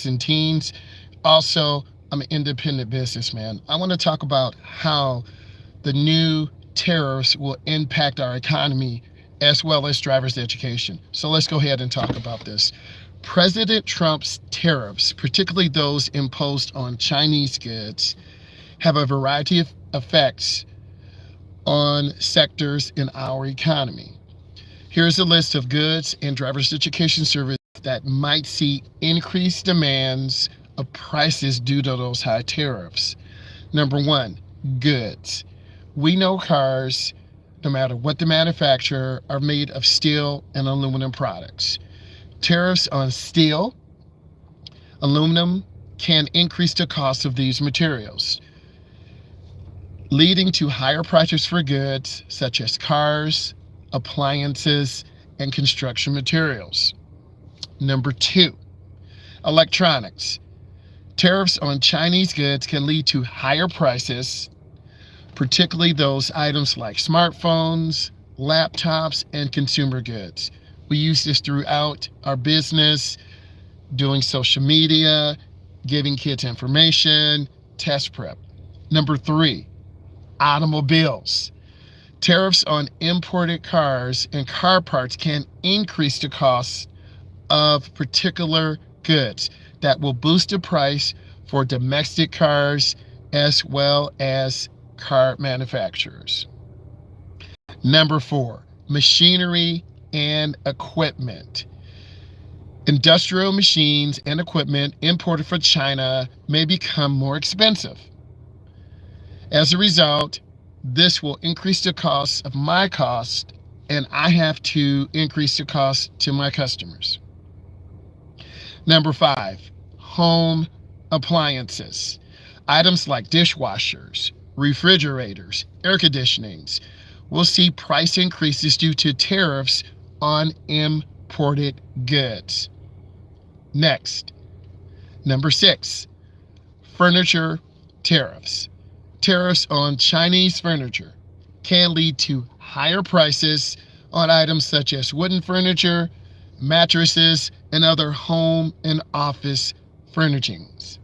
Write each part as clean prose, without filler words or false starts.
parents and teens. Also, I'm an independent businessman. I want to talk about how the new tariffs will impact our economy as well as drivers' education. So let's go ahead and talk about this. President Trump's tariffs, particularly those imposed on Chinese goods, have a variety of effects on sectors in our economy. Here's a list of goods and driver's education services that might see increased demands of prices due to those high tariffs. Number one, goods. We know cars, no matter what the manufacturer, are made of steel and aluminum products. Tariffs on steel, aluminum can increase the cost of these materials, leading to higher prices for goods such as cars, appliances, and construction materials. Number two, electronics. Tariffs on Chinese goods can lead to higher prices, particularly those items like smartphones, laptops, and consumer goods. We use this throughout our business, doing social media, giving kids information, test prep. Number three, automobiles. Tariffs on imported cars and car parts can increase the cost of particular goods that will boost the price for domestic cars as well as car manufacturers. Number four, machinery and equipment. Industrial machines and equipment imported from China may become more expensive. As a result, this will increase the cost of my cost, and I have to increase the cost to my customers. Number five, home appliances. Items like dishwashers, refrigerators, air conditionings will see price increases due to tariffs on imported goods. Next, number six, furniture tariffs. Tariffs on Chinese furniture can lead to higher prices on items such as wooden furniture, mattresses, and other home and office furnishings.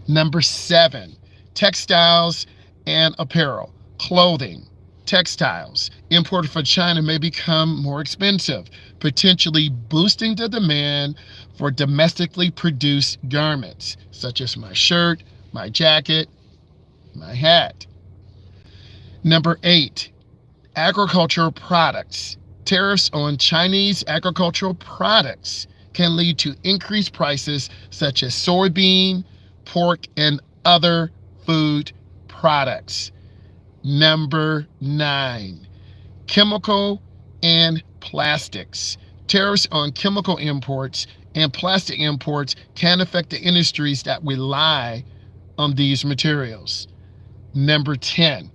Number seven, textiles and apparel, clothing. Textiles imported from China may become more expensive, potentially boosting the demand for domestically produced garments, such as my shirt, my jacket, my hat. Number eight, agricultural products. Tariffs on Chinese agricultural products can lead to increased prices such as soybean, pork, and other food products. Number nine, chemical and plastics. Tariffs on chemical imports and plastic imports can affect the industries that rely on these materials. Number 10,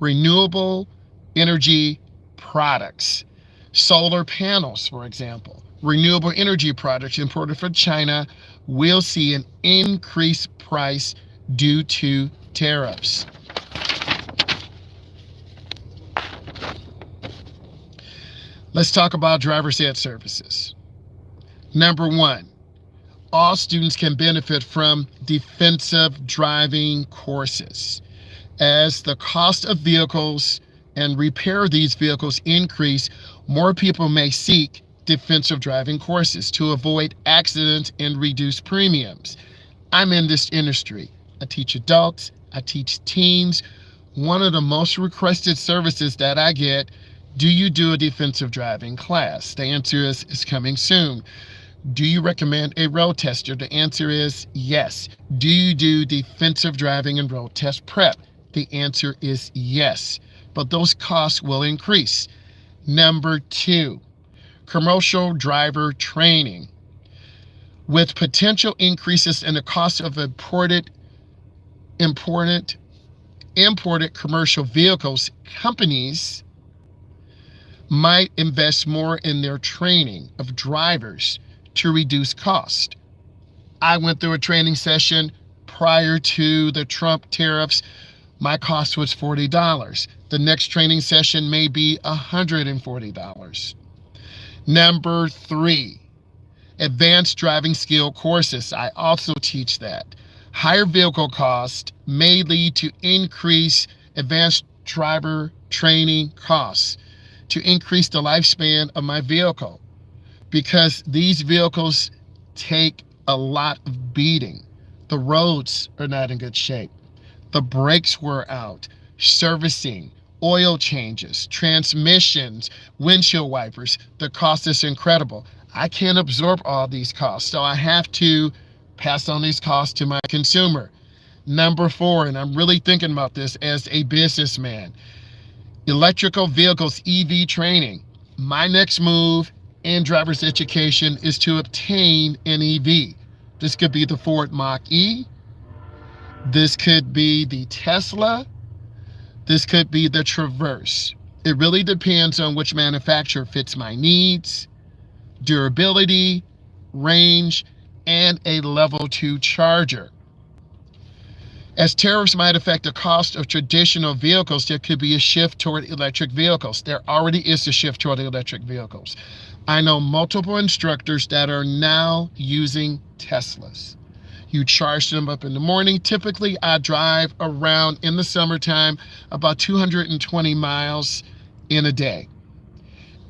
renewable energy products. Solar panels, for example. Renewable energy products imported from China will see an increased price due to tariffs. Let's talk about driver's ed services. Number one, all students can benefit from defensive driving courses. As the cost of vehicles and repair of these vehicles increase, more people may seek defensive driving courses to avoid accidents and reduce premiums. I'm in this industry. I teach adults, I teach teens. One of the most requested services that I get, do you do a defensive driving class? The answer is coming soon. Do you recommend a road tester? The answer is yes. Do you do defensive driving and road test prep? The answer is yes, but those costs will increase. Number two, commercial driver training. With potential increases in the cost of imported commercial vehicles, companies might invest more in their training of drivers to reduce cost. I went through a training session prior to the Trump tariffs. My cost was $40. The next training session may be $140. Number three, Advanced driving skill courses, I also teach that. Higher vehicle cost may lead to increased advanced driver training costs to increase the lifespan of my vehicle because these vehicles take a lot of beating. The roads are not in good shape. The brakes were out, servicing, oil changes, transmissions, windshield wipers. The cost is incredible. I can't absorb all these costs, so I have to pass on these costs to my consumer. Number 4, and I'm really thinking about this as a businessman, electrical vehicles EV training. My next move in driver's education is to obtain an EV. This could be the Ford Mach-E. This could be the Tesla. This could be the Traverse. It really depends on which manufacturer fits my needs, durability, range, and a level 2 charger. As tariffs might affect the cost of traditional vehicles, there could be a shift toward electric vehicles. There already is a shift toward electric vehicles. I know multiple instructors that are now using Teslas. You charge them up in the morning. Typically, I drive around in the summertime about 220 miles in a day.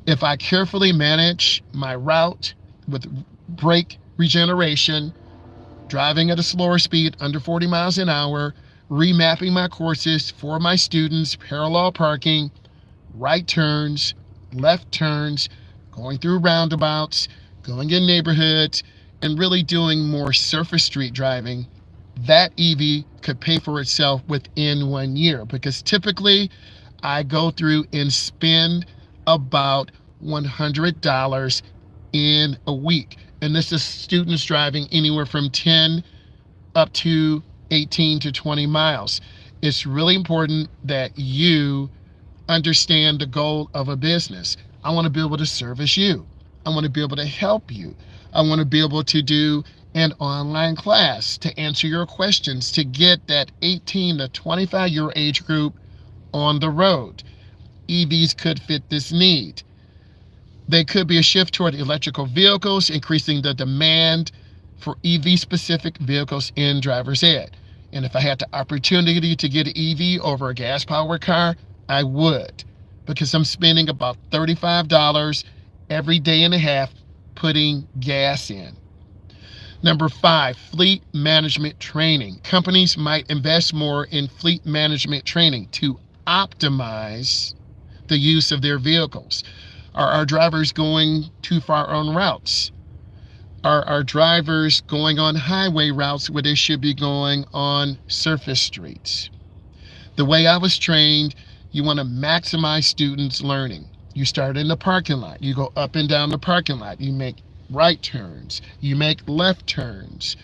If I carefully manage my route with brake regeneration, driving at a slower speed, under 40 miles an hour, remapping my courses for my students, parallel parking, right turns, left turns, going through roundabouts, going in neighborhoods, and really doing more surface street driving, that EV could pay for itself within 1 year, because typically I go through and spend about $100 in a week. And this is students driving anywhere from 10 up to 18 to 20 miles. It's really important that you understand the goal of a business. I want to be able to service you. I want to be able to help you. I want to be able to do an online class to answer your questions, to get that 18 to 25-year age group on the road. EVs could fit this need. There could be a shift toward electrical vehicles, increasing the demand for EV-specific vehicles in driver's ed. And if I had the opportunity to get an EV over a gas-powered car, I would, because I'm spending about $35 every day and a half putting gas in. Number 5, fleet management training. Companies might invest more in fleet management training to optimize the use of their vehicles. Are our drivers going too far on routes? Are our drivers going on highway routes where they should be going on surface streets? The way I was trained, you want to maximize students' learning. You start in the parking lot. You go up and down the parking lot. You make right turns. You make left turns.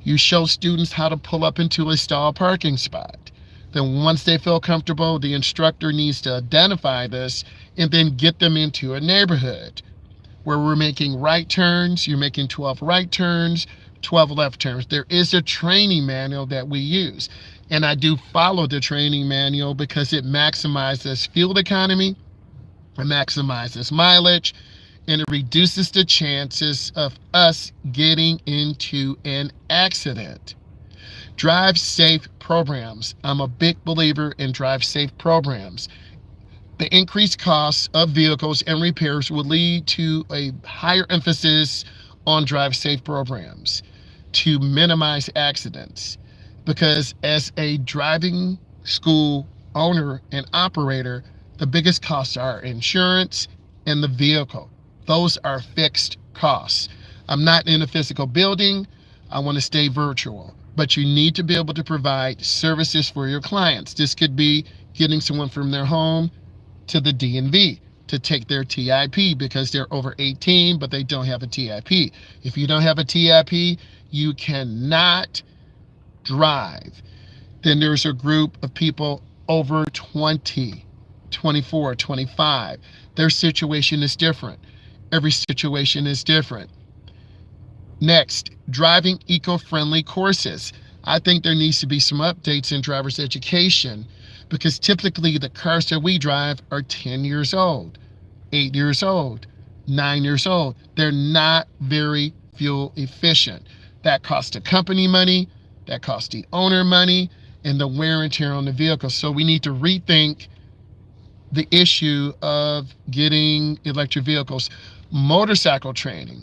You show students how to pull up into a stalled parking spot. Then once they feel comfortable, the instructor needs to identify this and then get them into a neighborhood where we're making right turns. You're making 12 right turns, 12 left turns. There is a training manual that we use. And I do follow the training manual because it maximizes fuel economy, it maximizes mileage, and it reduces the chances of us getting into an accident. Drive safe programs. I'm a big believer in drive safe programs. The increased costs of vehicles and repairs will lead to a higher emphasis on drive safe programs to minimize accidents. Because as a driving school owner and operator, the biggest costs are insurance and the vehicle. Those are fixed costs. I'm not in a physical building. I want to stay virtual. But you need to be able to provide services for your clients. This could be getting someone from their home to the DMV to take their TIP because they're over 18, but they don't have a TIP. If you don't have a TIP, you cannot drive. Then there's a group of people over 20, 24, 25. Their situation is different. Every situation is different. Next, driving eco-friendly courses. I think there needs to be some updates in driver's education because typically the cars that we drive are 10 years old, 8 years old, 9 years old. They're not very fuel efficient. That costs the company money, that costs the owner money, and the wear and tear on the vehicle. So we need to rethink the issue of getting electric vehicles. Motorcycle training.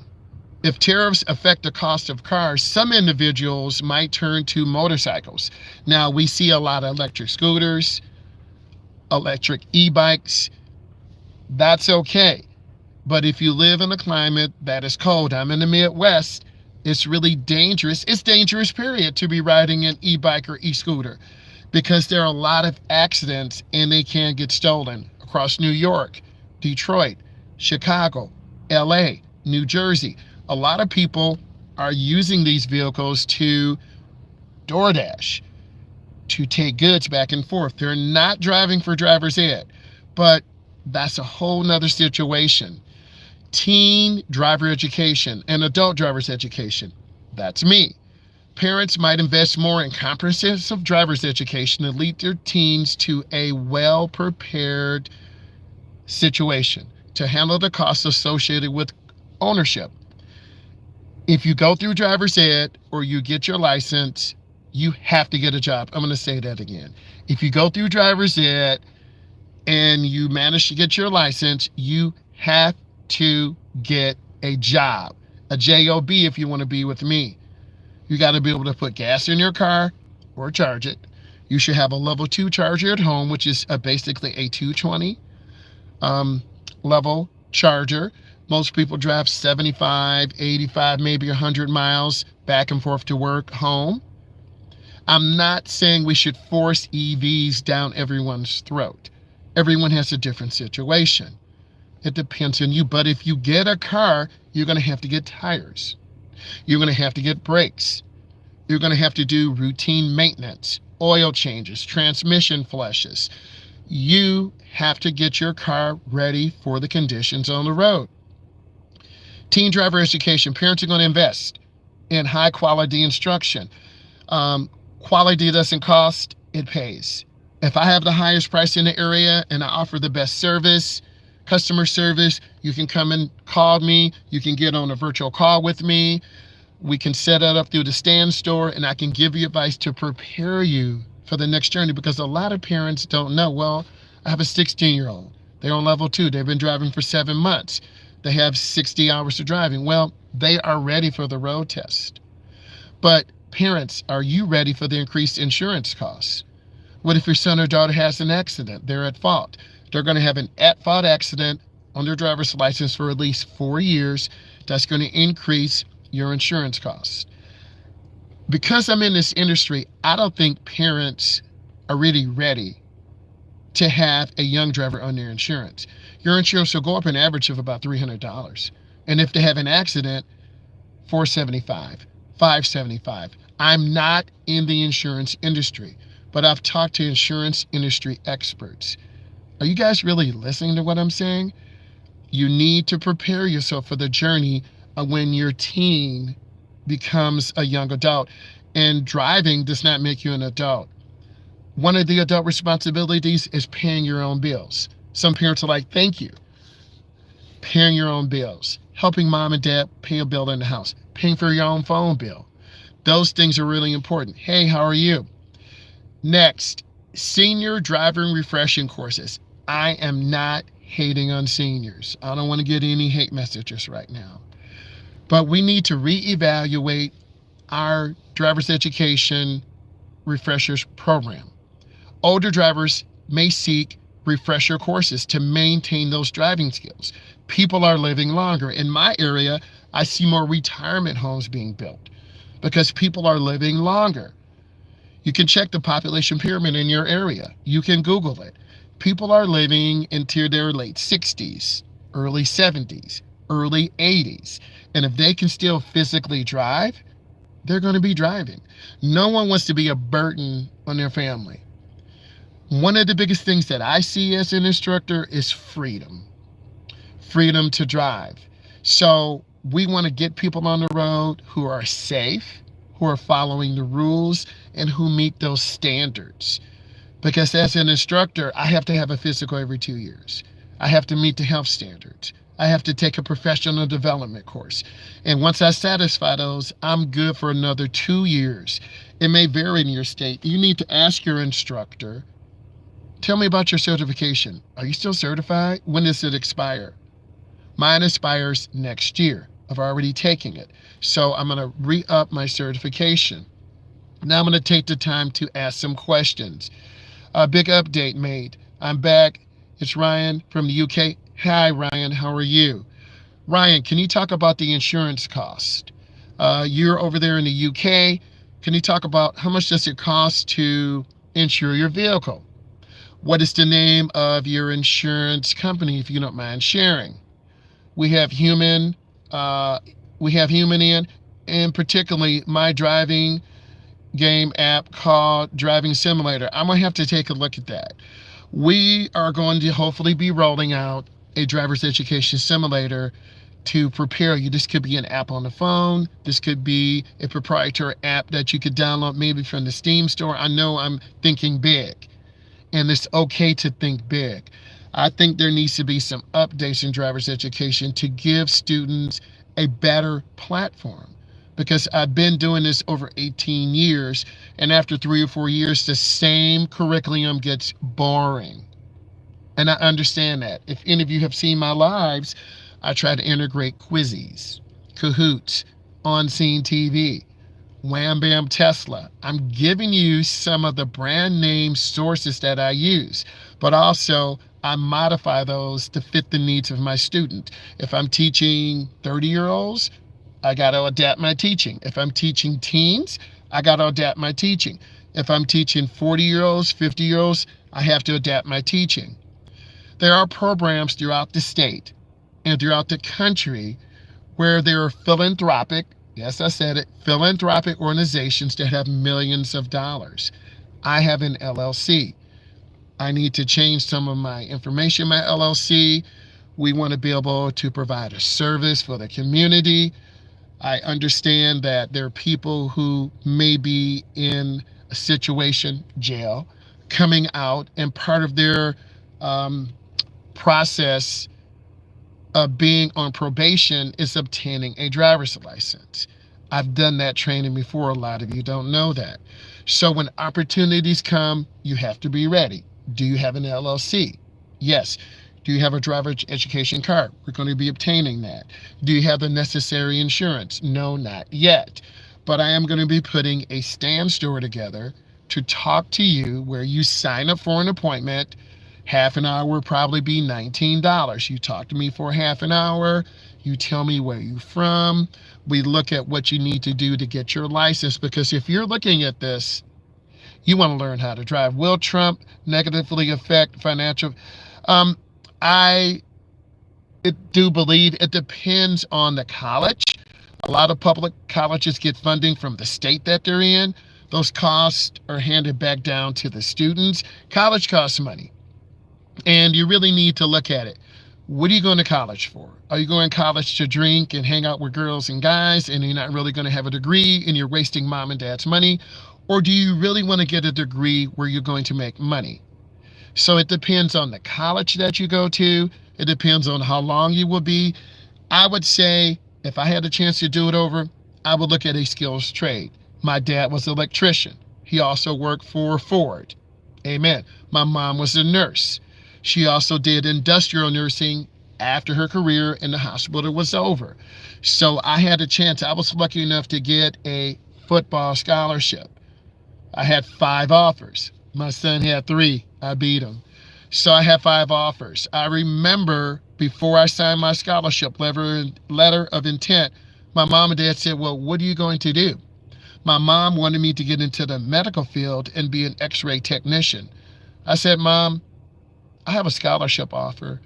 If tariffs affect the cost of cars, some individuals might turn to motorcycles. Now, we see a lot of electric scooters, electric e-bikes. That's okay. But if you live in a climate that is cold, I'm in the Midwest, it's really dangerous. It's dangerous, period, to be riding an e-bike or e-scooter because there are a lot of accidents and they can get stolen across New York, Detroit, Chicago, LA, New Jersey. A lot of people are using these vehicles to DoorDash, to take goods back and forth. They're not driving for driver's ed, but that's a whole nother situation. Teen driver education and adult driver's education. That's me. Parents might invest more in comprehensive driver's education to lead their teens to a well-prepared situation to handle the costs associated with ownership. If you go through driver's ed or you get your license, you have to get a job. I'm going to say that again. If you go through driver's ed and you manage to get your license, you have to get a job, a job if you want to be with me. You got to be able to put gas in your car or charge it. You should have a level 2 charger at home, which is basically a 220 level charger. Most people drive 75, 85, maybe 100 miles back and forth to work, home. I'm not saying we should force EVs down everyone's throat. Everyone has a different situation. It depends on you. But if you get a car, you're going to have to get tires. You're going to have to get brakes. You're going to have to do routine maintenance, oil changes, transmission flushes. You have to get your car ready for the conditions on the road. Teen driver education. Parents are going to invest in high quality instruction. Quality doesn't cost, it pays. If I have the highest price in the area and I offer the best service, customer service, you can come and call me. You can get on a virtual call with me. We can set it up through the Stand Store, and I can give you advice to prepare you for the next journey, because a lot of parents don't know. Well, I have a 16-year-old. They're on level 2. They've been driving for 7 months. They have 60 hours of driving. Well, they are ready for the road test. But parents, are you ready for the increased insurance costs? What if your son or daughter has an accident? They're at fault. They're going to have an at-fault accident on their driver's license for at least 4 years. That's going to increase your insurance costs. Because I'm in this industry, I don't think parents are really ready to have a young driver on their insurance. Your insurance will go up an average of about $300. And if they have an accident, $475, $575. I'm not in the insurance industry, but I've talked to insurance industry experts. Are you guys really listening to what I'm saying? You need to prepare yourself for the journey of when your teen becomes a young adult. And driving does not make you an adult. One of the adult responsibilities is paying your own bills. Some parents are like, thank you. Paying your own bills, helping mom and dad pay a bill in the house, paying for your own phone bill. Those things are really important. Hey, how are you? Next, senior driving refreshing courses. I am not hating on seniors. I don't want to get any hate messages right now. But we need to reevaluate our driver's education refreshers program. Older drivers may seek refresher courses to maintain those driving skills. People are living longer. In my area, I see more retirement homes being built because people are living longer. You can check the population pyramid in your area. You can Google it. People are living into their late 60s, early 70s, early 80s. And if they can still physically drive, they're going to be driving. No one wants to be a burden on their family. One of the biggest things that I see as an instructor is freedom. Freedom to drive. So we want to get people on the road who are safe, who are following the rules, and who meet those standards. Because as an instructor, I have to have a physical every 2 years. I have to meet the health standards. I have to take a professional development course. And once I satisfy those, I'm good for another 2 years. It may vary in your state. You need to ask your instructor, tell me about your certification. Are you still certified? When does it expire? Mine expires next year. I've already taken it. So I'm going to re-up my certification. Now I'm going to take the time to ask some questions. A big update made. I'm back. It's Ryan from the UK. Hi, Ryan. How are you? Ryan, can you talk about the insurance cost? You're over there in the UK. Can you talk about how much does it cost to insure your vehicle? What is the name of your insurance company, if you don't mind sharing? We have human in, and particularly my driving game app called Driving Simulator. I'm going to have to take a look at that. We are going to hopefully be rolling out a driver's education simulator to prepare you. This could be an app on the phone. This could be a proprietary app that you could download maybe from the Steam store. I know I'm thinking big, and it's okay to think big. I think there needs to be some updates in driver's education to give students a better platform, because I've been doing this over 18 years, and after 3 or 4 years, the same curriculum gets boring. And I understand that. If any of you have seen my lives, I try to integrate quizzes, Kahoots, on-scene TV, Wham Bam Tesla. I'm giving you some of the brand name sources that I use, but also I modify those to fit the needs of my student. If I'm teaching 30-year-olds, I got to adapt my teaching. If I'm teaching teens, I got to adapt my teaching. If I'm teaching 40-year-olds, 50-year-olds, I have to adapt my teaching. There are programs throughout the state and throughout the country where there are philanthropic, yes, I said it, philanthropic organizations that have millions of dollars. I have an LLC. I need to change some of my information in my LLC. We want to be able to provide a service for the community. I understand that there are people who may be in a situation, jail, coming out, and part of their process of being on probation is obtaining a driver's license. I've done that training before. A lot of you don't know that. So when opportunities come, you have to be ready. Do you have an LLC? Yes. Do you have a driver's education card? We're going to be obtaining that. Do you have the necessary insurance? No, not yet. But I am going to be putting a stand store together to talk to you, where you sign up for an appointment. Half an hour will probably be $19. You talk to me for half an hour. You tell me where you're from. We look at what you need to do to get your license, because if you're looking at this, you want to learn how to drive. Will Trump negatively affect financial? I do believe it depends on the college. A lot of public colleges get funding from the state that they're in. Those costs are handed back down to the students. College costs money, and you really need to look at it. What are you going to college for? Are you going to college to drink and hang out with girls and guys, and you're not really going to have a degree and you're wasting mom and dad's money? Or do you really want to get a degree where you're going to make money? So it depends on the college that you go to. It depends on how long you will be. I would say if I had a chance to do it over, I would look at a skills trade. My dad was an electrician. He also worked for Ford. Amen. My mom was a nurse. She also did industrial nursing after her career in the hospital was over. So I had a chance. I was lucky enough to get a football scholarship. I had 5 offers. My son had 3. I beat him. So I had 5 offers. I remember before I signed my scholarship letter of intent, my mom and dad said, well, what are you going to do? My mom wanted me to get into the medical field and be an x-ray technician. I said, Mom, I have a scholarship offer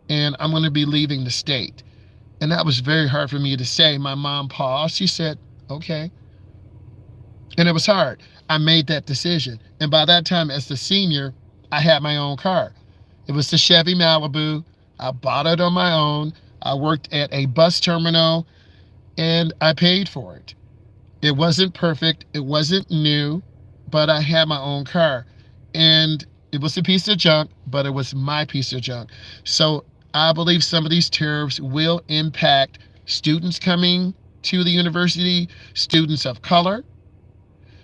and I'm going to be leaving the state. And that was very hard for me to say. My mom paused. She said, okay. And it was hard. I made that decision. And by that time, as the senior, I had my own car. It was the Chevy Malibu. I bought it on my own. I worked at a bus terminal and I paid for it. It wasn't perfect. It wasn't new, but I had my own car. And it was a piece of junk, but it was my piece of junk. So I believe some of these tariffs will impact students coming to the university, students of color,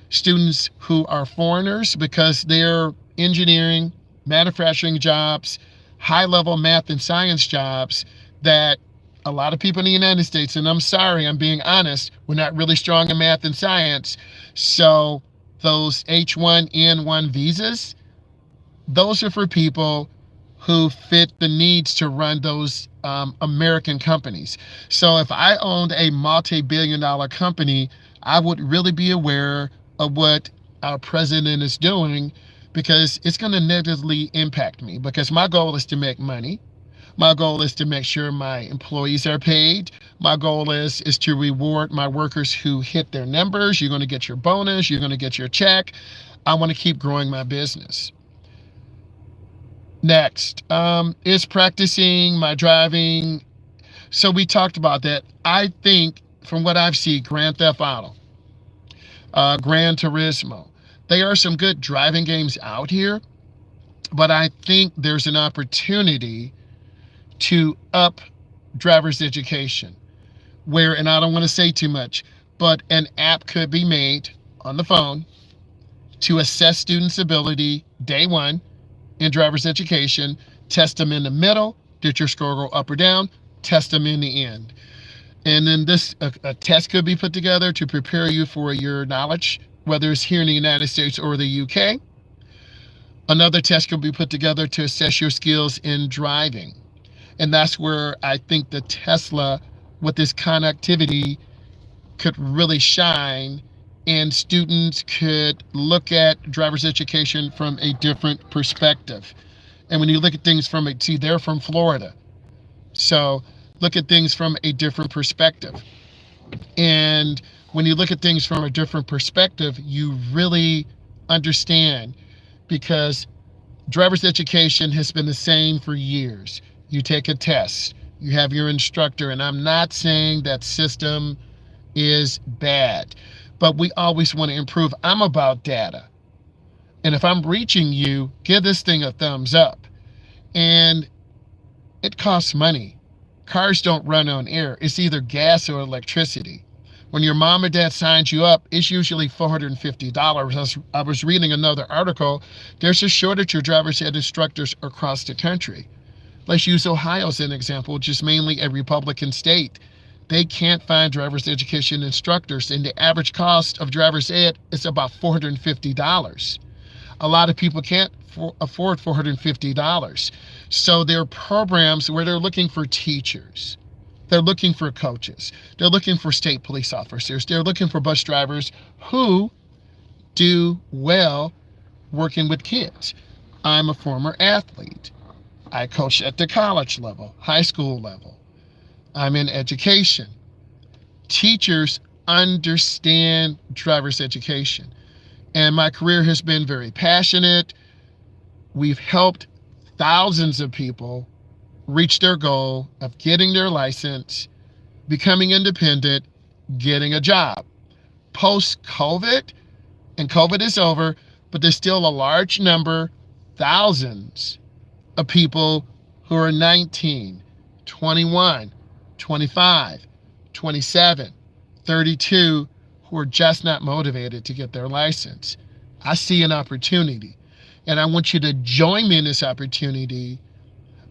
students who are foreigners because they're engineering, manufacturing jobs, high level math and science jobs that a lot of people in the United States, and I'm sorry, I'm being honest, we're not really strong in math and science. So those H1N1 visas, those are for people who fit the needs to run those American companies. So if I owned a multi-billion-dollar company, I would really be aware of what our president is doing because it's going to negatively impact me because my goal is to make money. My goal is to make sure my employees are paid. My goal is to reward my workers who hit their numbers. You're going to get your bonus. You're going to get your check. I want to keep growing my business. Next is practicing my driving. So we talked about that. I think from what I've seen, Grand Theft Auto, Gran Turismo, there are some good driving games out here, but I think there's an opportunity to up driver's education where, and I don't want to say too much, but an app could be made on the phone to assess students' ability day one in driver's education, test them in the middle, did your score go up or down, test them in the end. And then a test could be put together to prepare you for your knowledge, whether it's here in the United States or the UK. Another test could be put together to assess your skills in driving. And that's where I think the Tesla with this connectivity could really shine, and students could look at driver's education from a different perspective. And when you look at things they're from Florida. So look at things from a different perspective. And when you look at things from a different perspective, you really understand because driver's education has been the same for years. You take a test, you have your instructor, and I'm not saying that system is bad, but we always want to improve. I'm about data. And if I'm reaching you, give this thing a thumbs up. And it costs money. Cars don't run on air. It's either gas or electricity. When your mom or dad signs you up, it's usually $450. I was reading another article. There's a shortage of driver's ed instructors across the country. Let's use Ohio as an example, which is mainly a Republican state. They can't find driver's education instructors, and the average cost of driver's ed is about $450. A lot of people can't afford $450. So there are programs where they're looking for teachers. They're looking for coaches. They're looking for state police officers. They're looking for bus drivers who do well working with kids. I'm a former athlete. I coach at the college level, high school level. I'm in education. Teachers understand driver's education. And my career has been very passionate. We've helped thousands of people reach their goal of getting their license, becoming independent, getting a job. Post-COVID, and COVID is over, but there's still a large number, thousands of people who are 19, 21, 25, 27, 32, who are just not motivated to get their license. I see an opportunity, and I want you to join me in this opportunity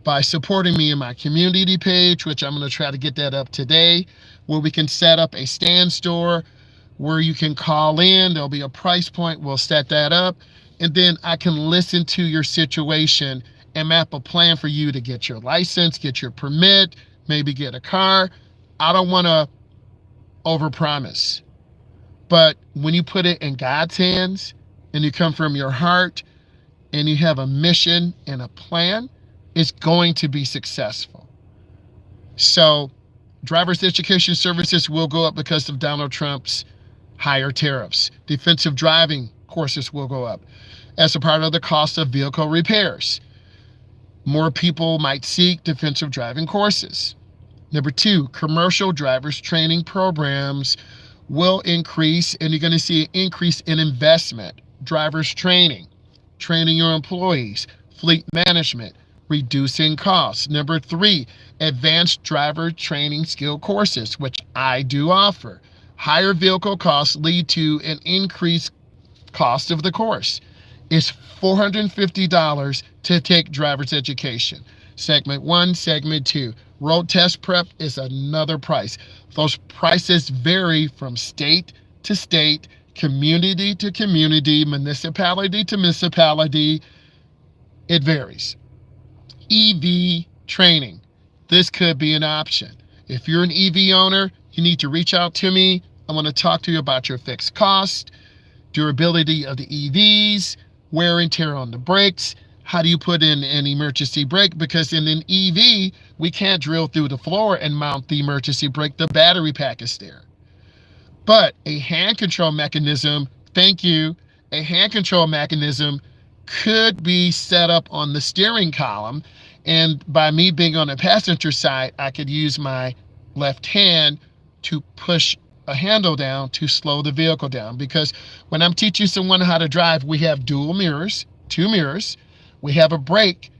by supporting me in my community page, which I'm going to try to get that up today, where we can set up a stand store where you can call in. There'll be a price point. We'll set that up. And then I can listen to your situation and map a plan for you to get your license, get your permit, maybe get a car. I don't want to overpromise. But when you put it in God's hands and you come from your heart and you have a mission and a plan, it's going to be successful. So driver's education services will go up because of Donald Trump's higher tariffs. Defensive driving courses will go up as a part of the cost of vehicle repairs. More people might seek defensive driving courses. Number two, commercial drivers training programs will increase, and you're going to see an increase in investment. Drivers training, training your employees, fleet management, reducing costs. Number 3, advanced driver training skill courses, which I do offer. Higher vehicle costs lead to an increased cost of the course. It's $450 to take driver's education. Segment 1, Segment 2. Road test prep is another price. Those prices vary from state to state, community to community, municipality to municipality. It varies. EV training. This could be an option. If you're an EV owner, you need to reach out to me. I want to talk to you about your fixed cost, durability of the EVs, wear and tear on the brakes. How do you put in an emergency brake? Because in an EV, we can't drill through the floor and mount the emergency brake. The battery pack is there. But a hand control mechanism, a hand control mechanism could be set up on the steering column. And by me being on the passenger side, I could use my left hand to push a handle down to slow the vehicle down. Because when I'm teaching someone how to drive, we have dual mirrors, 2 mirrors. We have a brake.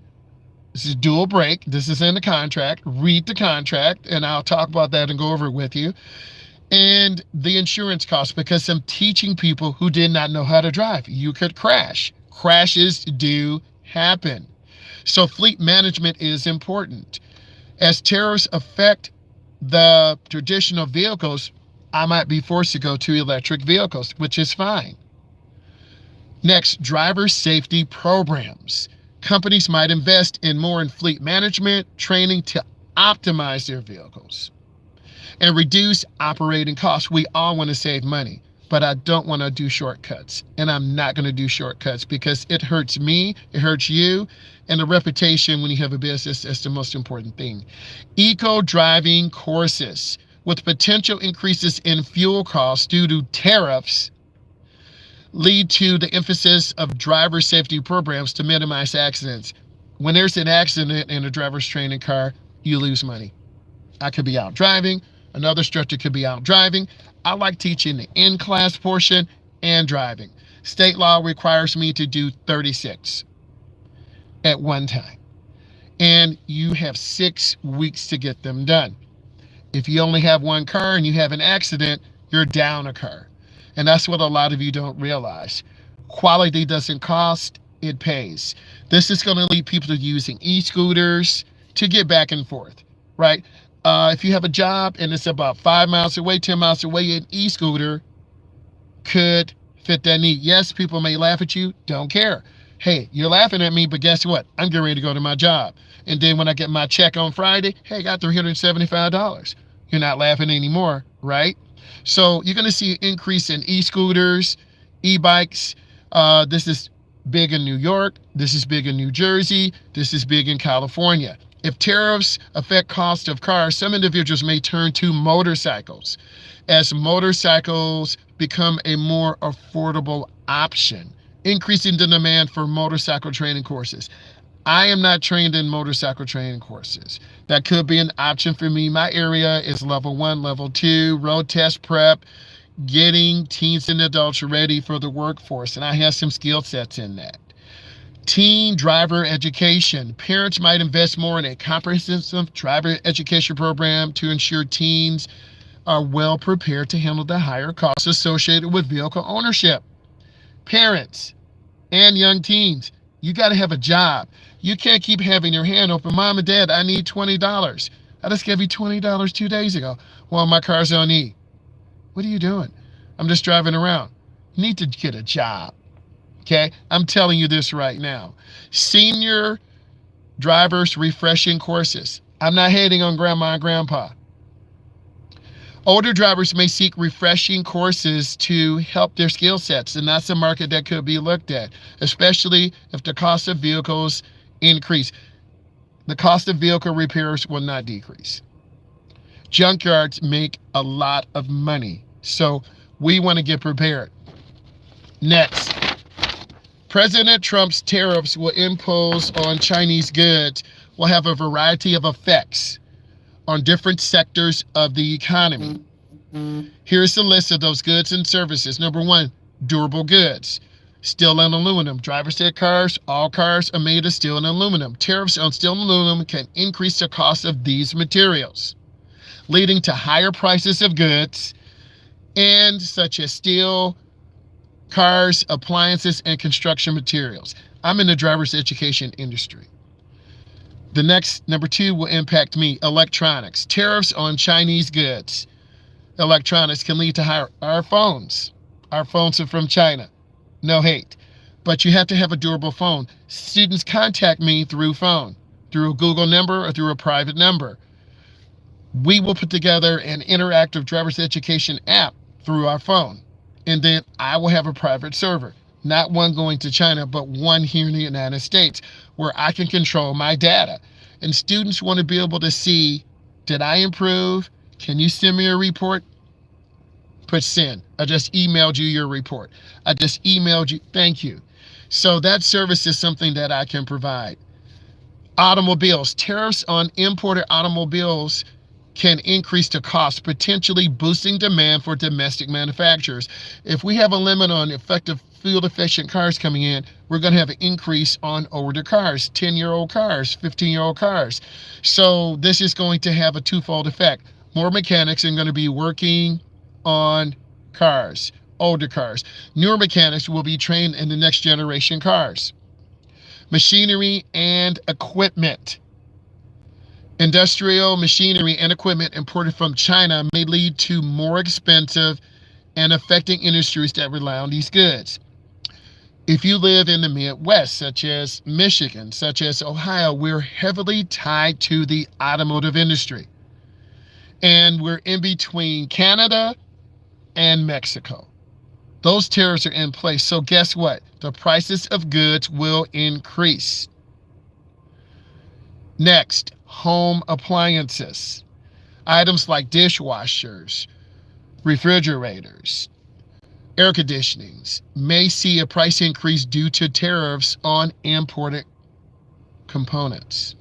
This is dual brake. This is in the contract. Read the contract, and I'll talk about that and go over it with you. And the insurance costs, because I'm teaching people who did not know how to drive. You could crash. Crashes do happen. So fleet management is important. As tariffs affect the traditional vehicles, I might be forced to go to electric vehicles, which is fine. Next, driver safety programs. Companies might invest in fleet management training to optimize their vehicles and reduce operating costs. We all want to save money, but I don't want to do shortcuts. And I'm not going to do shortcuts because it hurts me, it hurts you, and the reputation when you have a business is the most important thing. Eco driving courses with potential increases in fuel costs due to tariffs lead to the emphasis of driver safety programs to minimize accidents. When there's an accident in a driver's training car, you lose money. I could be out driving, another instructor could be out driving. I like teaching the in-class portion and driving. State law requires me to do 36 at one time. And you have 6 weeks to get them done. If you only have one car and you have an accident, you're down a car. And that's what a lot of you don't realize. Quality doesn't cost, it pays. This is going to lead people to using e-scooters to get back and forth, right? If you have a job and it's about 5 miles away, 10 miles away, an e-scooter could fit that need. Yes, people may laugh at you, don't care. Hey, you're laughing at me, but guess what? I'm getting ready to go to my job. And then when I get my check on Friday, hey, I got $375. You're not laughing anymore, right? So you're going to see an increase in e-scooters, e-bikes. This is big in New York. This is big in New Jersey. This is big in California. If tariffs affect cost of cars, some individuals may turn to motorcycles as motorcycles become a more affordable option, increasing the demand for motorcycle training courses. I am not trained in motorcycle training courses. That could be an option for me. My area is level 1, level 2, road test prep, getting teens and adults ready for the workforce. And I have some skill sets in that. Teen driver education. Parents might invest more in a comprehensive driver education program to ensure teens are well prepared to handle the higher costs associated with vehicle ownership. Parents and young teens, you got to have a job. You can't keep having your hand open. Mom and Dad, I need $20. I just gave you $20 2 days ago. Well, my car's on E. What are you doing? I'm just driving around. You need to get a job. Okay? I'm telling you this right now. Senior drivers refreshing courses. I'm not hating on grandma and grandpa. Older drivers may seek refreshing courses to help their skill sets, and that's a market that could be looked at, especially if the cost of vehicles increase. The cost of vehicle repairs will not decrease. Junkyards make a lot of money, so we want to get prepared. Next, President Trump's tariffs will impose on Chinese goods will have a variety of effects on different sectors of the economy. Here's the list of those goods and services. Number 1, durable goods. Steel and aluminum. Driver's ed cars, all cars are made of steel and aluminum. Tariffs on steel and aluminum can increase the cost of these materials, leading to higher prices of goods and such as steel, cars, appliances, and construction materials. I'm in the driver's education industry. The next, number 2, will impact me. Electronics. Tariffs on Chinese goods. Electronics can lead to higher. Our phones. Our phones are from China. No hate. But you have to have a durable phone. Students contact me through phone, through a Google number or through a private number. We will put together an interactive driver's education app through our phone. And then I will have a private server. Not one going to China, but one here in the United States where I can control my data. And students want to be able to see, did I improve? Can you send me a report? Put send. I just emailed you your report. I just emailed you. Thank you. So that service is something that I can provide. Automobiles. Tariffs on imported automobiles can increase the cost, potentially boosting demand for domestic manufacturers. If we have a limit on effective fuel-efficient cars coming in, we're going to have an increase on older cars, 10-year-old cars, 15-year-old cars. So this is going to have a twofold effect. More mechanics are going to be working on cars, older cars. Newer mechanics will be trained in the next generation cars. Machinery and equipment. Industrial machinery and equipment imported from China may lead to more expensive and affecting industries that rely on these goods. If you live in the Midwest, such as Michigan, such as Ohio, we're heavily tied to the automotive industry. And we're in between Canada and Mexico. Those tariffs are in place. So guess what? The prices of goods will increase. Next, home appliances. Items like dishwashers, refrigerators, air conditionings may see a price increase due to tariffs on imported components.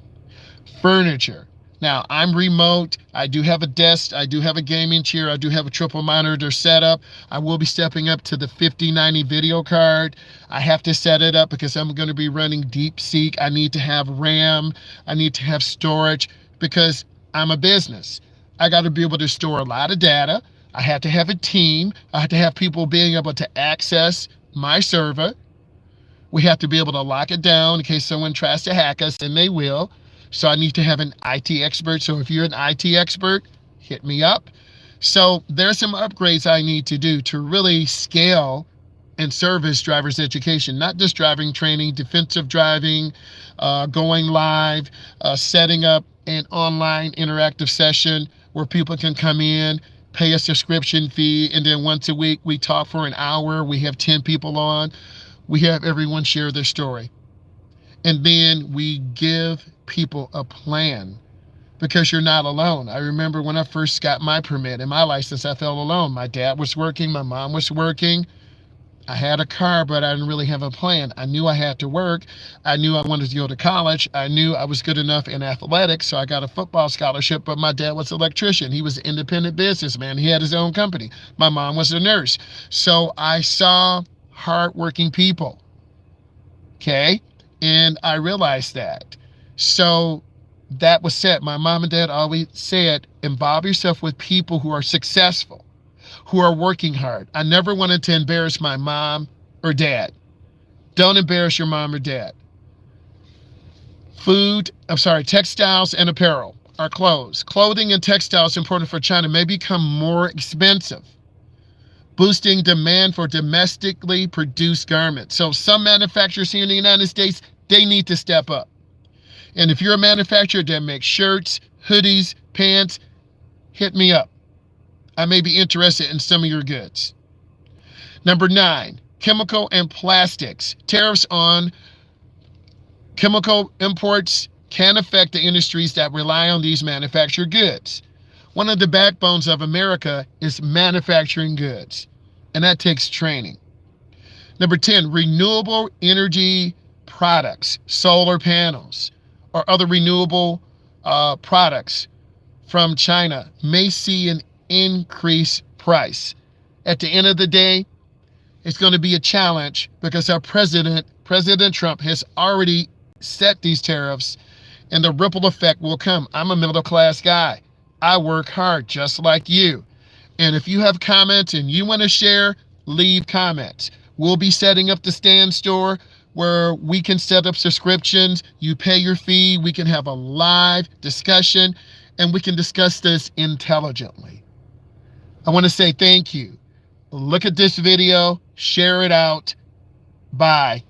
Furniture. Now, I'm remote. I do have a desk. I do have a gaming chair. I do have a triple monitor setup. I will be stepping up to the 5090 video card. I have to set it up because I'm going to be running DeepSeek. I need to have RAM. I need to have storage because I'm a business. I got to be able to store a lot of data. I have to have a team. I have to have people being able to access my server. We have to be able to lock it down in case someone tries to hack us, and they will. So I need to have an IT expert. So if you're an IT expert, hit me up. So there's some upgrades I need to do to really scale and service driver's education, not just driving training, defensive driving, going live, setting up an online interactive session where people can come in, pay a subscription fee, and then once a week we talk for an hour. We have 10 people on. We have everyone share their story. And then we give people a plan because you're not alone. I remember when I first got my permit and my license, I felt alone. My dad was working, my mom was working. I had a car, but I didn't really have a plan. I knew I had to work. I knew I wanted to go to college. I knew I was good enough in athletics, so I got a football scholarship, but my dad was an electrician. He was an independent businessman. He had his own company. My mom was a nurse. So I saw hardworking people, okay? And I realized that. So that was said. My mom and dad always said, involve yourself with people who are successful, who are working hard. I never wanted to embarrass my mom or dad. Don't embarrass your mom or dad. Textiles and apparel, our clothes. Clothing and textiles imported from China may become more expensive, boosting demand for domestically produced garments. So some manufacturers here in the United States, they need to step up. And if you're a manufacturer that makes shirts, hoodies, pants, hit me up. I may be interested in some of your goods. Number 9, chemical and plastics. Tariffs on chemical imports can affect the industries that rely on these manufactured goods. One of the backbones of America is manufacturing goods, and that takes training. Number 10, renewable energy products, solar panels, or other renewable products from China may see an increased price. At the end of the day, It's going to be a challenge because our President Trump, has already set these tariffs, and the ripple effect will come. I'm a middle class guy. I work hard just like you. And if you have comments and you want to share, leave comments. We'll be setting up the Stand store where we can set up subscriptions. You pay your fee. We can have a live discussion, and we can discuss this intelligently. I want to say thank you. Look at this video, share it out. Bye.